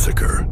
Massacre.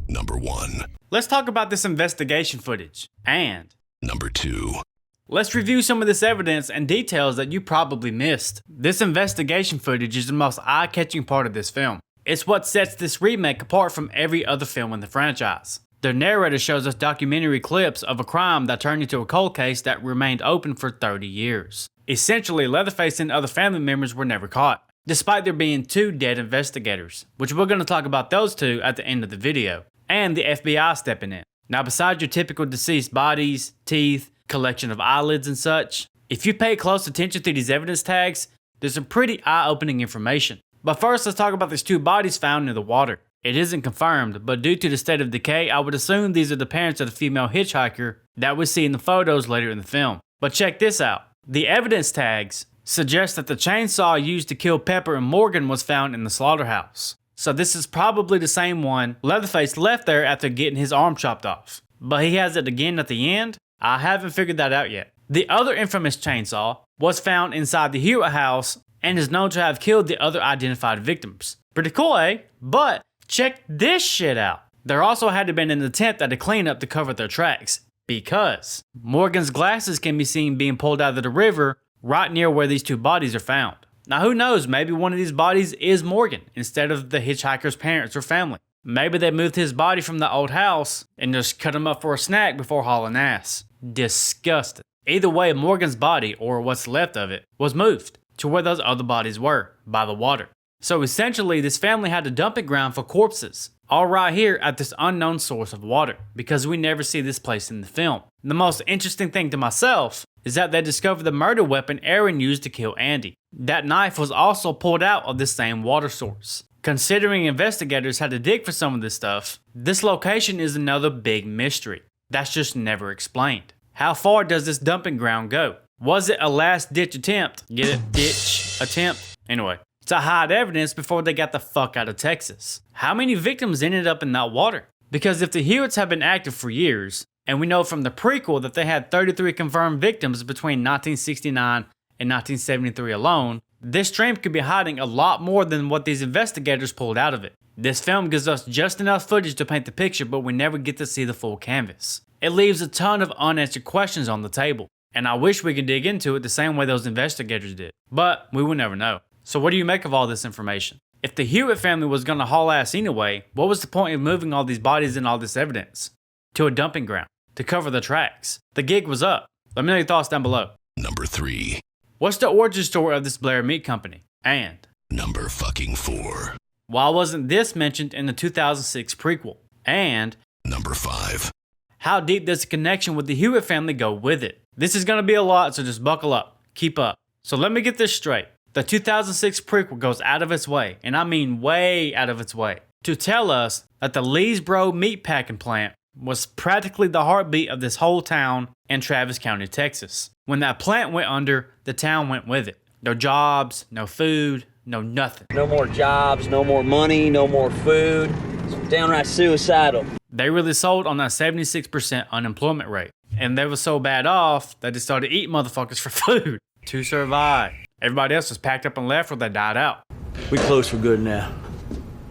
Number 1. Let's talk about this investigation footage. And Number 2. let's review some of this evidence and details that you probably missed. This investigation footage is the most eye-catching part of this film. It's what sets this remake apart from every other film in the franchise. The narrator shows us documentary clips of a crime that turned into a cold case that remained open for 30 years. Essentially, Leatherface and other family members were never caught, despite there being 2 dead investigators, which we're going to talk about those 2 at the end of the video, and the FBI stepping in. Now, besides your typical deceased bodies, teeth, collection of eyelids and such, if you pay close attention to these evidence tags, there's some pretty eye-opening information. But first, let's talk about these 2 bodies found in the water. It isn't confirmed, but due to the state of decay, I would assume these are the parents of the female hitchhiker that we see in the photos later in the film. But check this out. The evidence tags suggest that the chainsaw used to kill Pepper and Morgan was found in the slaughterhouse. So this is probably the same one Leatherface left there after getting his arm chopped off. But he has it again at the end? I haven't figured that out yet. The other infamous chainsaw was found inside the Hewitt house and is known to have killed the other identified victims. Pretty cool, eh? But check this shit out. There also had to have been an attempt at a cleanup to cover their tracks, because Morgan's glasses can be seen being pulled out of the river right near where these 2 bodies are found. Now who knows, maybe one of these bodies is Morgan instead of the hitchhiker's parents or family. Maybe they moved his body from the old house and just cut him up for a snack before hauling ass. Disgusting. Either way, Morgan's body, or what's left of it, was moved to where those other bodies were, by the water. So essentially, this family had a dumping ground for corpses, all right here at this unknown source of water, because we never see this place in the film. The most interesting thing to myself is that they discovered the murder weapon Aaron used to kill Andy. That knife was also pulled out of this same water source. Considering investigators had to dig for some of this stuff, this location is another big mystery that's just never explained. How far does this dumping ground go? Was it a last-ditch attempt? Get it? Ditch attempt? Anyway, to hide evidence before they got the fuck out of Texas. How many victims ended up in that water? Because if the Hewitts have been active for years, and we know from the prequel that they had 33 confirmed victims between 1969 and 1973 alone, this stream could be hiding a lot more than what these investigators pulled out of it. This film gives us just enough footage to paint the picture, but we never get to see the full canvas. It leaves a ton of unanswered questions on the table, and I wish we could dig into it the same way those investigators did, but we will never know. So what do you make of all this information? If the Hewitt family was going to haul ass anyway, what was the point of moving all these bodies and all this evidence to a dumping ground to cover the tracks? The gig was up. Let me know your thoughts down below. Number 3. What's the origin story of this Blair Meat Company? And Number 4. why wasn't this mentioned in the 2006 prequel? And Number 5. how deep does the connection with the Hewitt family go with it? This is going to be a lot, so just buckle up. Keep up. So let me get this straight. The 2006 prequel goes out of its way, and I mean way out of its way, to tell us that the Leesboro meatpacking plant was practically the heartbeat of this whole town in Travis County, Texas. When that plant went under, the town went with it. No jobs, no food, no nothing. No more jobs, no more money, no more food. It's downright suicidal. They really sold on that 76% unemployment rate. And they were so bad off that they started eating motherfuckers for food to survive. Everybody else was packed up and left or they died out. We close for good now.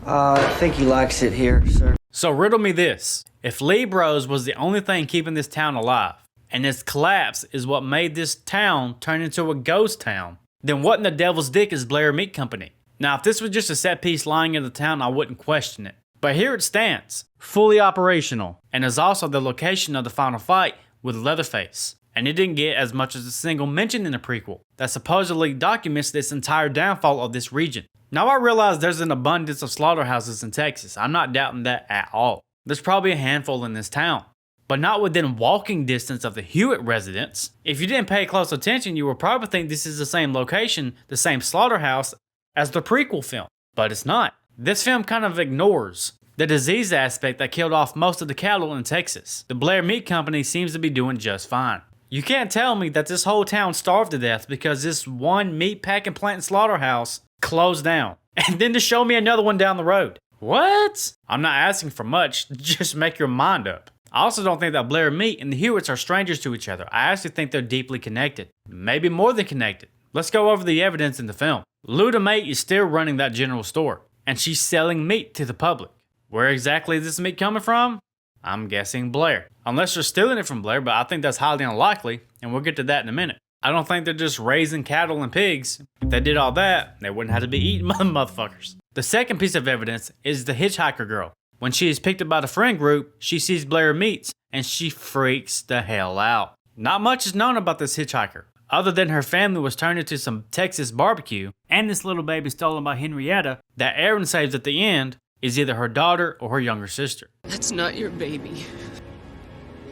I think he likes it here, sir. So riddle me this. If Lee Bros was the only thing keeping this town alive, and its collapse is what made this town turn into a ghost town, then what in the devil's dick is Blair Meat Company? Now, if this was just a set piece lying in the town, I wouldn't question it. But here it stands, fully operational, and is also the location of the final fight with Leatherface. And it didn't get as much as a single mention in the prequel that supposedly documents this entire downfall of this region. Now I realize there's an abundance of slaughterhouses in Texas. I'm not doubting that at all. There's probably a handful in this town, but not within walking distance of the Hewitt residence. If you didn't pay close attention, you would probably think this is the same location, the same slaughterhouse as the prequel film, but it's not. This film kind of ignores the disease aspect that killed off most of the cattle in Texas. The Blair Meat Company seems to be doing just fine. You can't tell me that this whole town starved to death because this one meat packing plant and slaughterhouse closed down, and then to show me another one down the road. What? I'm not asking for much, just make your mind up. I also don't think that Blair Meat and the Hewitts are strangers to each other. I actually think they're deeply connected. Maybe more than connected. Let's go over the evidence in the film. Luda Mate is still running that general store, and she's selling meat to the public. Where exactly is this meat coming from? I'm guessing Blair. Unless they're stealing it from Blair, but I think that's highly unlikely, and we'll get to that in a minute. I don't think they're just raising cattle and pigs. If they did all that, they wouldn't have to be eating motherfuckers. The second piece of evidence is the hitchhiker girl. When she is picked up by the friend group, she sees Blair Meats, and she freaks the hell out. Not much is known about this hitchhiker, other than her family was turned into some Texas barbecue, and this little baby stolen by Henrietta that Aaron saves at the end is either her daughter or her younger sister. That's not your baby.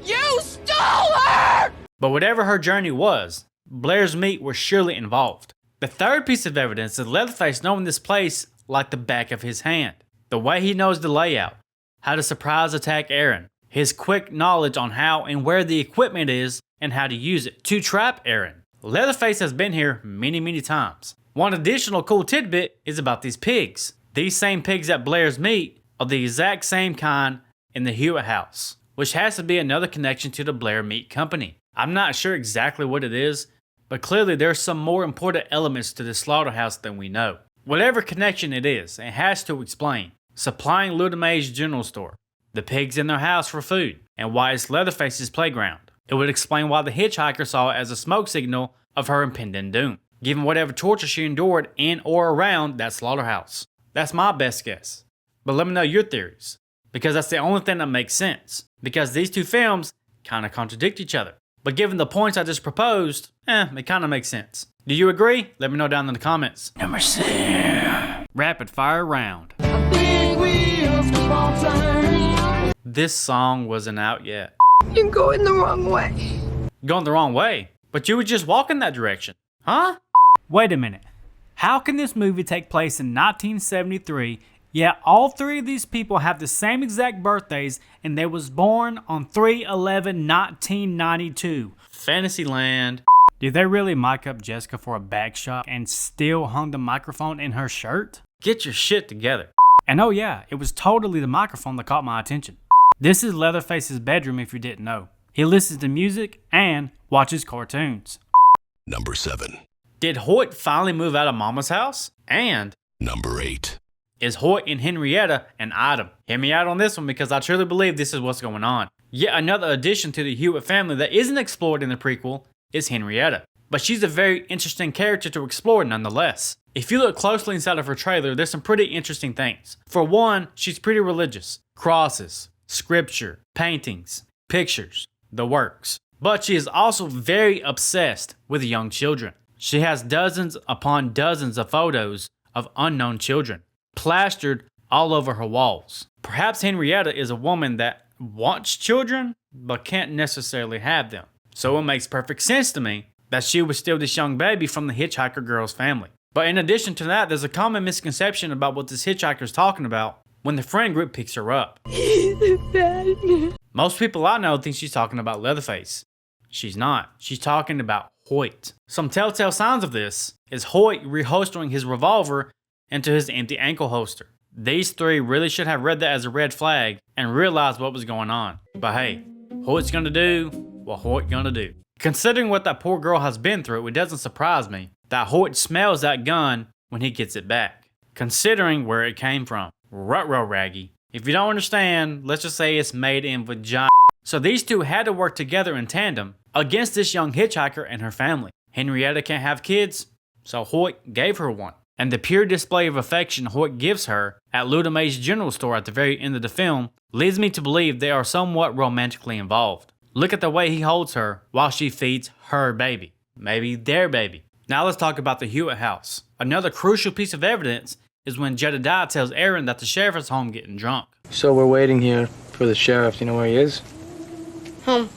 You stole her! But whatever her journey was, Blair's meat was surely involved. The third piece of evidence is Leatherface knowing this place like the back of his hand. The way he knows the layout, how to surprise attack Aaron, his quick knowledge on how and where the equipment is and how to use it to trap Aaron. Leatherface has been here many times. One additional cool tidbit is about these pigs. These same pigs at Blair's meat are the exact same kind in the Hewitt house, which has to be another connection to the Blair Meat Company. I'm not sure exactly what it is, but clearly there's some more important elements to the slaughterhouse than we know. Whatever connection it is, it has to explain supplying Luda Mae's general store, the pigs in their house for food, and why it's Leatherface's playground. It would explain why the hitchhiker saw it as a smoke signal of her impending doom, given whatever torture she endured in or around that slaughterhouse. That's my best guess. But let me know your theories, because that's the only thing that makes sense, because these two films kind of contradict each other. But given the points I just proposed, it kind of makes sense. Do you agree? Let me know down in the comments. Number 6. Rapid fire round. This song wasn't out yet. You're going the wrong way. Going the wrong way? But you were just walking that direction. Huh? Wait a minute. How can this movie take place in 1973, yet all three of these people have the same exact birthdays and they was born on 3/11/1992? Fantasyland. Did they really mic up Jessica for a back shot and still hung the microphone in her shirt? Get your shit together. And oh yeah, it was totally the microphone that caught my attention. This is Leatherface's bedroom if you didn't know. He listens to music and watches cartoons. Number 7. Did Hoyt finally move out of Mama's house? And Number 8. is Hoyt and Henrietta an item? Hear me out on this one because I truly believe this is what's going on. Yet another addition to the Hewitt family that isn't explored in the prequel is Henrietta. But she's a very interesting character to explore nonetheless. If you look closely inside of her trailer, there's some pretty interesting things. For one, she's pretty religious. Crosses, scripture, paintings, pictures, the works. But she is also very obsessed with young children. She has dozens upon dozens of photos of unknown children, plastered all over her walls. Perhaps Henrietta is a woman that wants children, but can't necessarily have them. So it makes perfect sense to me that she would steal this young baby from the hitchhiker girl's family. But in addition to that, there's a common misconception about what this hitchhiker is talking about when the friend group picks her up. Most people I know think she's talking about Leatherface. She's not. She's talking about Hoyt. Some telltale signs of this is Hoyt reholstering his revolver into his empty ankle holster. These three really should have read that as a red flag and realized what was going on. But hey, Hoyt's gonna do what Hoyt gonna do. Considering what that poor girl has been through, it doesn't surprise me that Hoyt smells that gun when he gets it back, considering where it came from. Ruh-roh, Raggy. If you don't understand, let's just say it's made in vagina. So these two had to work together in tandem against this young hitchhiker and her family. Henrietta can't have kids, so Hoyt gave her one. And the pure display of affection Hoyt gives her at Luda Mae's general store at the very end of the film leads me to believe they are somewhat romantically involved. Look at the way he holds her while she feeds her baby. Maybe their baby. Now let's talk about the Hewitt house. Another crucial piece of evidence is when Jedediah tells Aaron that the sheriff is home getting drunk. So we're waiting here for the sheriff. Do you know where he is? Home.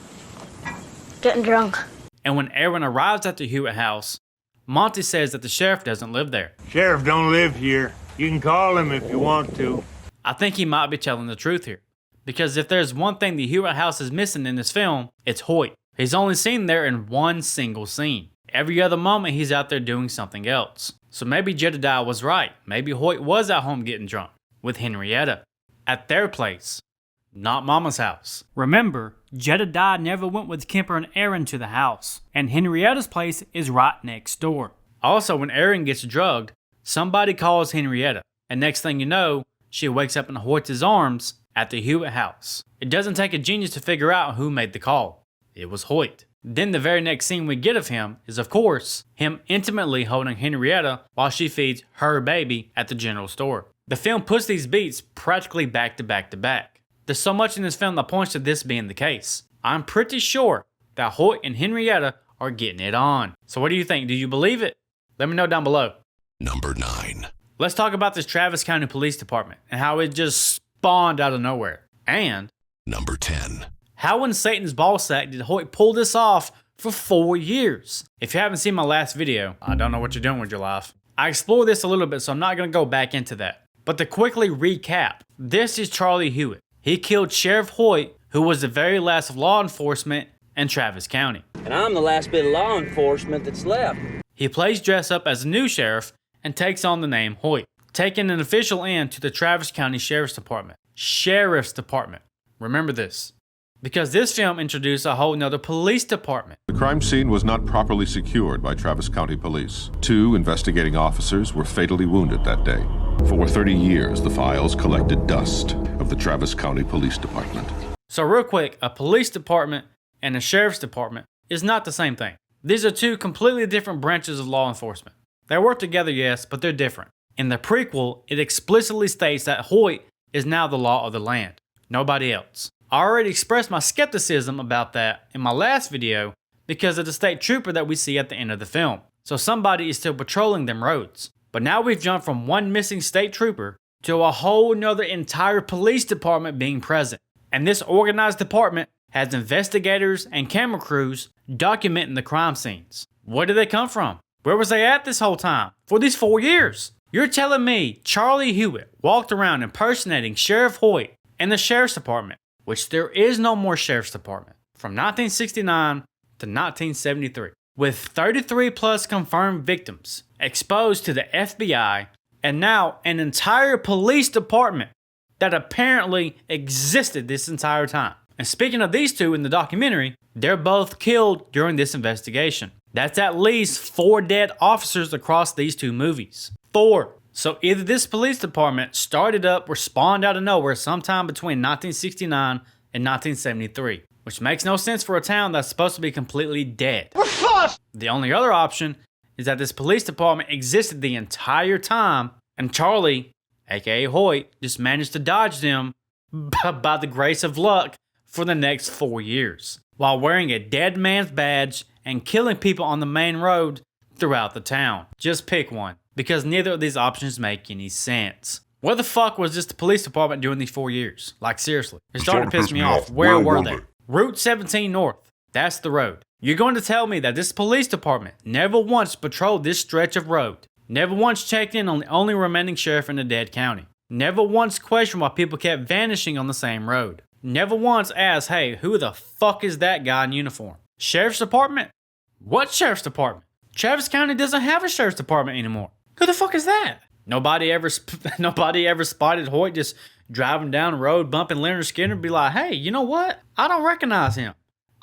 Getting drunk. And when Aaron arrives at the Hewitt house, Monty says that the sheriff doesn't live there. Sheriff don't live here. You can call him if you want to. I think he might be telling the truth here. Because if there's one thing the Hewitt house is missing in this film, it's Hoyt. He's only seen there in one single scene. Every other moment he's out there doing something else. So maybe Jedediah was right. Maybe Hoyt was at home getting drunk with Henrietta at their place, not Mama's house. Remember, Jedediah never went with Kemper and Aaron to the house, and Henrietta's place is right next door. Also, when Aaron gets drugged, somebody calls Henrietta, and next thing you know, she wakes up in Hoyt's arms at the Hewitt house. It doesn't take a genius to figure out who made the call. It was Hoyt. Then the very next scene we get of him is, of course, him intimately holding Henrietta while she feeds her baby at the general store. The film puts these beats practically back to back to back. There's so much in this film that points to this being the case. I'm pretty sure that Hoyt and Henrietta are getting it on. So what do you think? Do you believe it? Let me know down below. Number 9. Let's talk about this Travis County Police Department and how it just spawned out of nowhere. And Number 10. how in Satan's ballsack did Hoyt pull this off for 4 years? If you haven't seen my last video, I don't know what you're doing with your life. I explored this a little bit, so I'm not going to go back into that. But to quickly recap, this is Charlie Hewitt. He killed Sheriff Hoyt, who was the very last of law enforcement in Travis County. And I'm the last bit of law enforcement that's left. He plays dress up as a new sheriff and takes on the name Hoyt, taking an official end to the Travis County Sheriff's Department. Sheriff's Department. Remember this, because this film introduced a whole nother police department. The crime scene was not properly secured by Travis County Police. 2 investigating officers were fatally wounded that day. For 30 years, the files collected dust of the Travis County Police Department. So real quick, a police department and a sheriff's department is not the same thing. These are 2 completely different branches of law enforcement. They work together, yes, but they're different. In the prequel, it explicitly states that Hoyt is now the law of the land, nobody else. I already expressed my skepticism about that in my last video because of the state trooper that we see at the end of the film. So somebody is still patrolling them roads. But now we've jumped from one missing state trooper to a whole nother entire police department being present. And this organized department has investigators and camera crews documenting the crime scenes. Where did they come from? Where was they at this whole time? For these 4 years? You're telling me Charlie Hewitt walked around impersonating Sheriff Hoyt in the sheriff's department, which there is no more sheriff's department, from 1969 to 1973, with 33 plus confirmed victims exposed to the FBI, and now an entire police department that apparently existed this entire time. And speaking of these 2 in the documentary, they're both killed during this investigation. That's at least 4 dead officers across these 2 movies. 4. So either this police department started up or spawned out of nowhere sometime between 1969 and 1973, which makes no sense for a town that's supposed to be completely dead. We're fucked! The only other option is that this police department existed the entire time and Charlie, aka Hoyt, just managed to dodge them by the grace of luck for the next 4 years, while wearing a dead man's badge and killing people on the main road throughout the town. Just pick one, because neither of these options make any sense. Where the fuck was this the police department during these 4 years? Like seriously, it's starting to piss me off. Where were they? Route 17 North, that's the road. You're going to tell me that this police department never once patrolled this stretch of road, never once checked in on the only remaining sheriff in the dead county, never once questioned why people kept vanishing on the same road, never once asked, hey, who the fuck is that guy in uniform? Sheriff's department? What sheriff's department? Travis County doesn't have a sheriff's department anymore. Who the fuck is that? Nobody ever spotted Hoyt just driving down the road, bumping Leonard Skinner, and be like, hey, you know what? I don't recognize him.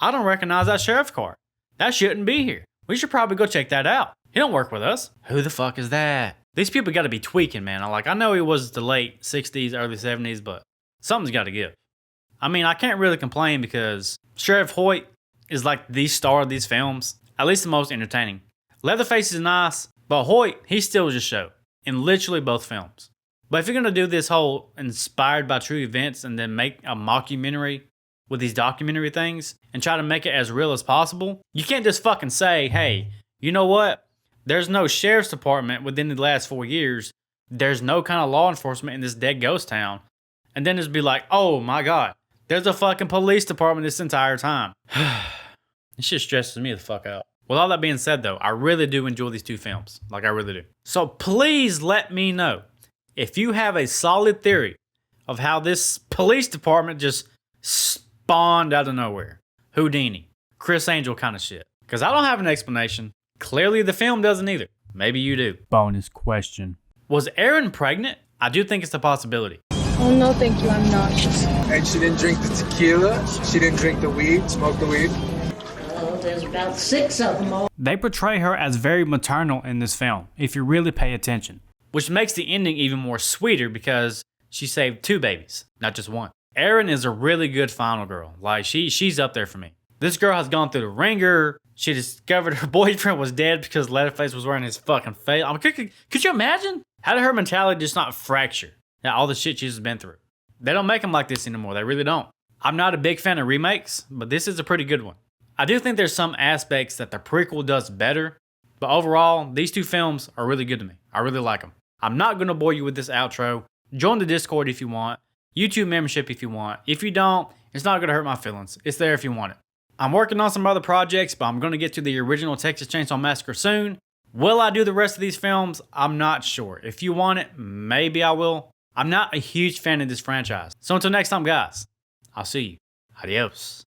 I don't recognize that sheriff's car. That shouldn't be here. We should probably go check that out. He don't work with us. Who the fuck is that? These people got to be tweaking, man. I know it was the late 60s, early 70s, but something's got to give. I mean, I can't really complain because Sheriff Hoyt is like the star of these films, at least the most entertaining. Leatherface is nice, but Hoyt, he steals the show in literally both films. But if you're going to do this whole inspired by true events and then make a mockumentary with these documentary things and try to make it as real as possible, you can't just fucking say, hey, you know what? There's no sheriff's department within the last 4 years. There's no kind of law enforcement in this dead ghost town. And then just be like, oh my God, there's a fucking police department this entire time. This shit stresses me the fuck out. With all that being said though, I really do enjoy these 2 films. Like I really do. So please let me know if you have a solid theory of how this police department just spawned out of nowhere. Houdini, Chris Angel kind of shit. Because I don't have an explanation. Clearly the film doesn't either. Maybe you do. Bonus question. Was Erin pregnant? I do think it's a possibility. Oh, no, thank you. I'm not. And she didn't drink the tequila. She didn't drink the weed, smoke the weed. Oh, there's about 6 of them all. They portray her as very maternal in this film, if you really pay attention. Which makes the ending even more sweeter because she saved 2 babies, not just 1. Erin is a really good final girl. Like, she's up there for me. This girl has gone through the ringer. She discovered her boyfriend was dead because Leatherface was wearing his fucking face. I mean, could you imagine? How did her mentality just not fracture? Yeah, all the shit she's been through. They don't make them like this anymore. They really don't. I'm not a big fan of remakes, but this is a pretty good one. I do think there's some aspects that the prequel does better, but overall, these 2 films are really good to me. I really like them. I'm not going to bore you with this outro. Join the Discord if you want. YouTube membership if you want. If you don't, it's not going to hurt my feelings. It's there if you want it. I'm working on some other projects, but I'm going to get to the original Texas Chainsaw Massacre soon. Will I do the rest of these films? I'm not sure. If you want it, maybe I will. I'm not a huge fan of this franchise. So until next time, guys, I'll see you. Adios.